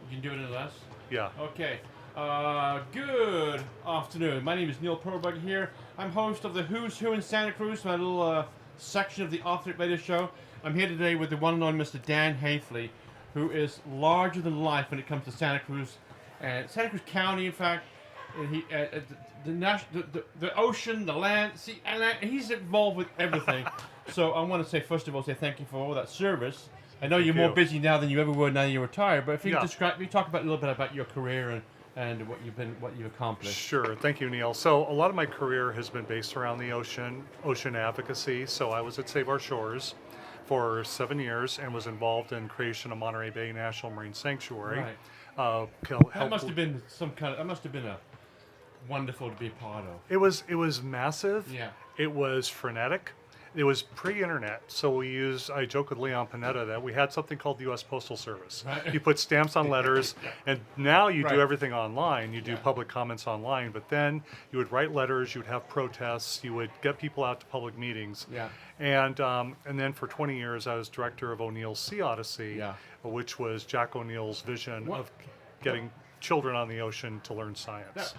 You can do it in less? Yeah. Okay. Good afternoon. My name is Neil Perlberg here. I'm host of the Who's Who in Santa Cruz, my little section of the Off-It Radio Show. I'm here today with the one and only Mr. Dan Haifley, who is larger than life when it comes to Santa Cruz, and Santa Cruz County, in fact. And he, the ocean, the land, sea, and he's involved with everything. So I want to say, first of all, thank you for all that service. I know you're more busy now than you ever were now you're retired, but if you could talk about a little bit about your career and what you've accomplished. Sure. Thank you, Neil. So a lot of my career has been based around the ocean advocacy. So I was at Save Our Shores for 7 years and was involved in creation of Monterey Bay National Marine Sanctuary. Right. That must have been wonderful to be a part of. It was massive. Yeah. It was frenetic. It was pre-internet, so I joke with Leon Panetta that we had something called the U.S. Postal Service. Right. You put stamps on letters, and now you Right. do everything online. You do public comments online, but then you would write letters, you would have protests, you would get people out to public meetings. Yeah. And then for 20 years, I was director of O'Neill's Sea Odyssey, which was Jack O'Neill's vision of getting children on the ocean to learn science.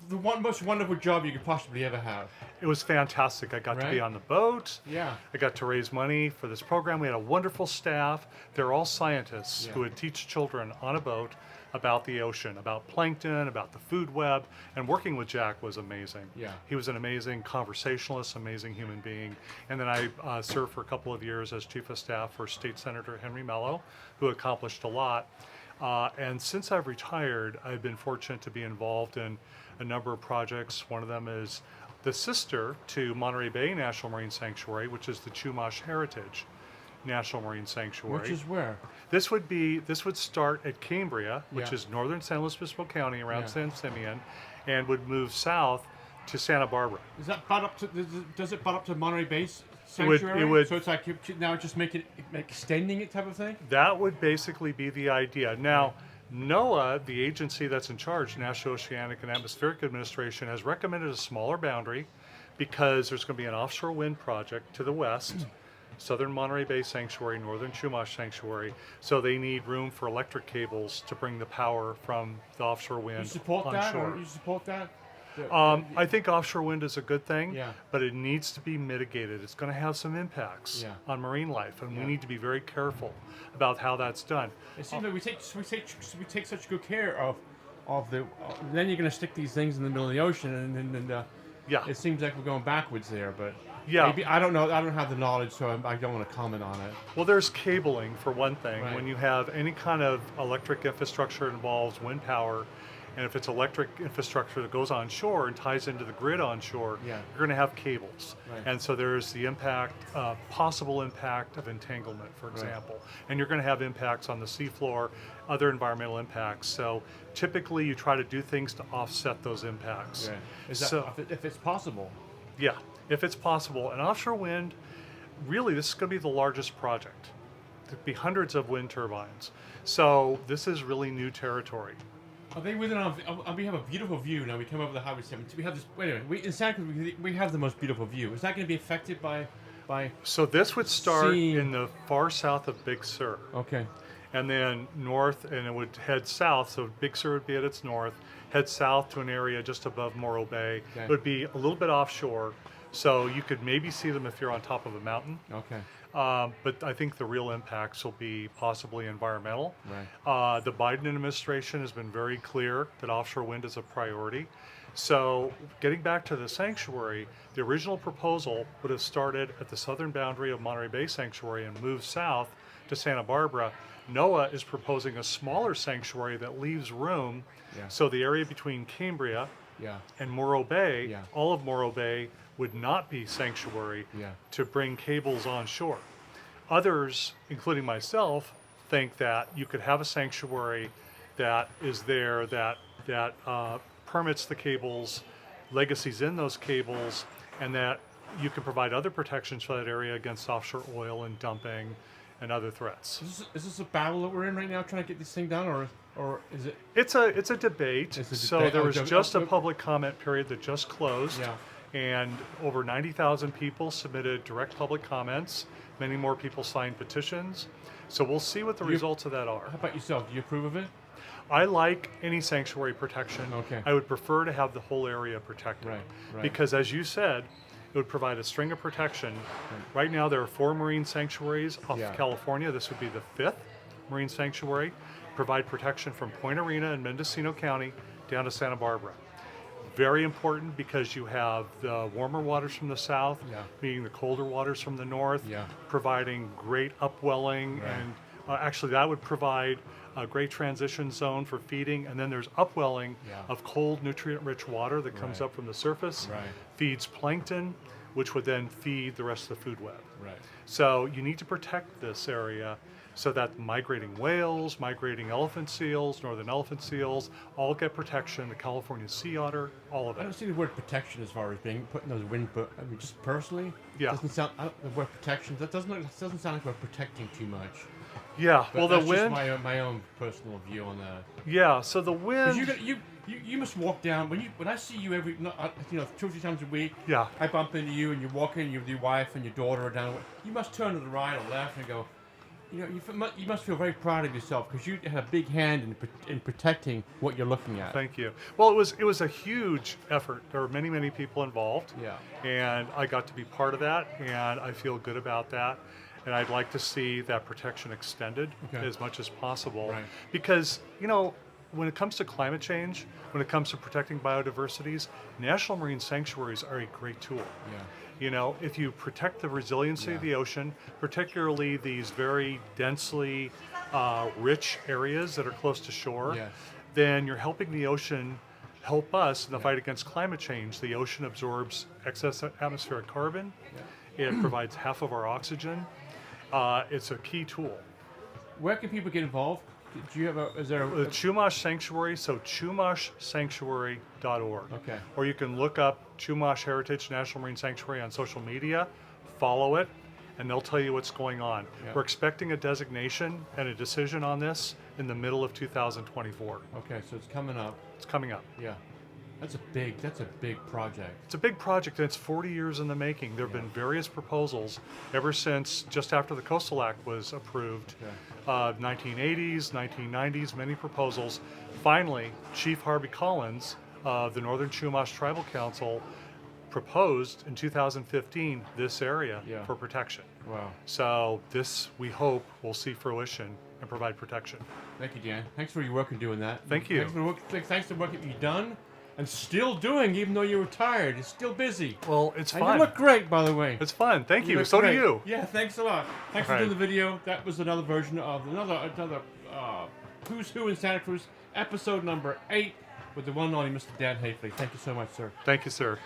The most wonderful job you could possibly ever have. It was fantastic. I got to be on the boat. Yeah. I got to raise money for this program. We had a wonderful staff. They're all scientists who would teach children on a boat about the ocean, about plankton, about the food web, and working with Jack was amazing. Yeah. He was an amazing conversationalist, amazing human being. And then I served for a couple of years as chief of staff for State Senator Henry Mello, who accomplished a lot. And since I've retired, I've been fortunate to be involved in a number of projects. One of them is the sister to Monterey Bay National Marine Sanctuary, which is the Chumash Heritage National Marine Sanctuary. Which is where? This would start at Cambria, which is northern San Luis Obispo County around San Simeon, and would move south to Santa Barbara. Is that butt up to? Does it butt up to Monterey Bay Sanctuary? It would. So it's like now just extending it type of thing. That would basically be the idea. Now, NOAA, the agency that's in charge, National Oceanic and Atmospheric Administration, has recommended a smaller boundary because there's going to be an offshore wind project to the west, southern Monterey Bay Sanctuary, northern Chumash Sanctuary. So they need room for electric cables to bring the power from the offshore wind You support that? onshore. Or you support that? I think offshore wind is a good thing, Yeah. but it needs to be mitigated. It's going to have some impacts on marine life, and we need to be very careful about how that's done. It seems like we take such good care of the. Then you're going to stick these things in the middle of the ocean, and it seems like we're going backwards there. But maybe I don't know. I don't have the knowledge, so I don't want to comment on it. Well, there's cabling for one thing. Right. When you have any kind of electric infrastructure that involves wind power, and if it's electric infrastructure that goes onshore and ties into the grid onshore, you're going to have cables. Right. And so there's the impact, possible impact of entanglement, for example. And you're going to have impacts on the seafloor, other environmental impacts. So typically you try to do things to offset those impacts. If it's possible. Yeah, if it's possible. And offshore wind, really, this is going to be the largest project. There'll be hundreds of wind turbines. So this is really new territory. Are they within our? We have a beautiful view now. We come over the Highway 17. We have this. Wait a minute. In Santa Cruz, we have the most beautiful view. Is that going to be affected by? So this would start in the far south of Big Sur. Okay. And then north, and it would head south. So Big Sur would be at its north. Head south to an area just above Morro Bay. Okay. It would be a little bit offshore, so you could maybe see them if you're on top of a mountain. Okay. But I think the real impacts will be possibly environmental. Right. The Biden administration has been very clear that offshore wind is a priority. So getting back to the sanctuary, the original proposal would have started at the southern boundary of Monterey Bay Sanctuary and moved south to Santa Barbara. NOAA is proposing a smaller sanctuary that leaves room. So the area between Cambria and Morro Bay, all of Morro Bay would not be sanctuary to bring cables onshore. Others, including myself, think that you could have a sanctuary that is there that permits the cables, legacies in those cables, and that you can provide other protections for that area against offshore oil and dumping and other threats. Is this a battle that we're in right now, trying to get this thing done, or is it? It's a debate. So there was just a public comment period that just closed. and over 90,000 people submitted direct public comments. Many more people signed petitions. So we'll see what the results of that are. How about yourself? Do you approve of it? I like any sanctuary protection. Okay. I would prefer to have the whole area protected. Right. Because as you said, it would provide a string of protection. Right now there are 4 marine sanctuaries off of California. This would be the 5th marine sanctuary. Provide protection from Point Arena in Mendocino County down to Santa Barbara. Very important because you have the warmer waters from the south meeting the colder waters from the north, providing great upwelling, and actually that would provide a great transition zone for feeding, and then there's upwelling of cold, nutrient-rich water that comes up from the surface, feeds plankton, which would then feed the rest of the food web. So you need to protect this area so that migrating whales, migrating elephant seals, northern elephant seals, all get protection, the California sea otter, all of it. I don't see the word protection as far as being put in those wind, but I mean, just personally, doesn't sound, the word protection, that doesn't sound like we're protecting too much. Yeah, But well the that's wind. just my own personal view on that. Yeah, so the wind. You must walk down when I see you every 2 or 3 times a week. Yeah. I bump into you and you're walking. You with your wife and your daughter are down. You must turn to the right or left and go. You must feel very proud of yourself because you had a big hand in protecting what you're looking at. Thank you. Well, it was a huge effort. There were many people involved. Yeah. And I got to be part of that, and I feel good about that. And I'd like to see that protection extended as much as possible. Right. Because, when it comes to climate change, when it comes to protecting biodiversities, national marine sanctuaries are a great tool. If you protect the resiliency of the ocean, particularly these very densely rich areas that are close to shore, then you're helping the ocean help us in the fight against climate change. The ocean absorbs excess atmospheric carbon. It provides half of our oxygen. It's a key tool. Where can people get involved? Do you have is there The Chumash Sanctuary, so chumashsanctuary.org. Okay. Or you can look up Chumash Heritage National Marine Sanctuary on social media, follow it, and they'll tell you what's going on. We're expecting a designation and a decision on this in the middle of 2024. Okay, so it's coming up. It's coming up. Yeah. That's a big project. It's a big project, and it's 40 years in the making. There have been various proposals ever since just after the Coastal Act was approved. 1980s, 1990s, many proposals. Finally, Chief Harvey Collins of the Northern Chumash Tribal Council proposed in 2015 this area for protection. Wow. So this, we hope, will see fruition and provide protection. Thank you, Dan. Thanks for your work in doing that. Thank you. Thanks for the work that you've done and still doing, even though you're retired. You're still busy. Well, it's And fun. you look great, by the way. It's fun. Thank you. look So great. do you. Yeah, thanks a lot. Thanks for doing the video. That was another version of another Who's Who in Santa Cruz, episode number 8, with the one and only Mr. Dan Haifley. Thank you so much, sir. Thank you, sir.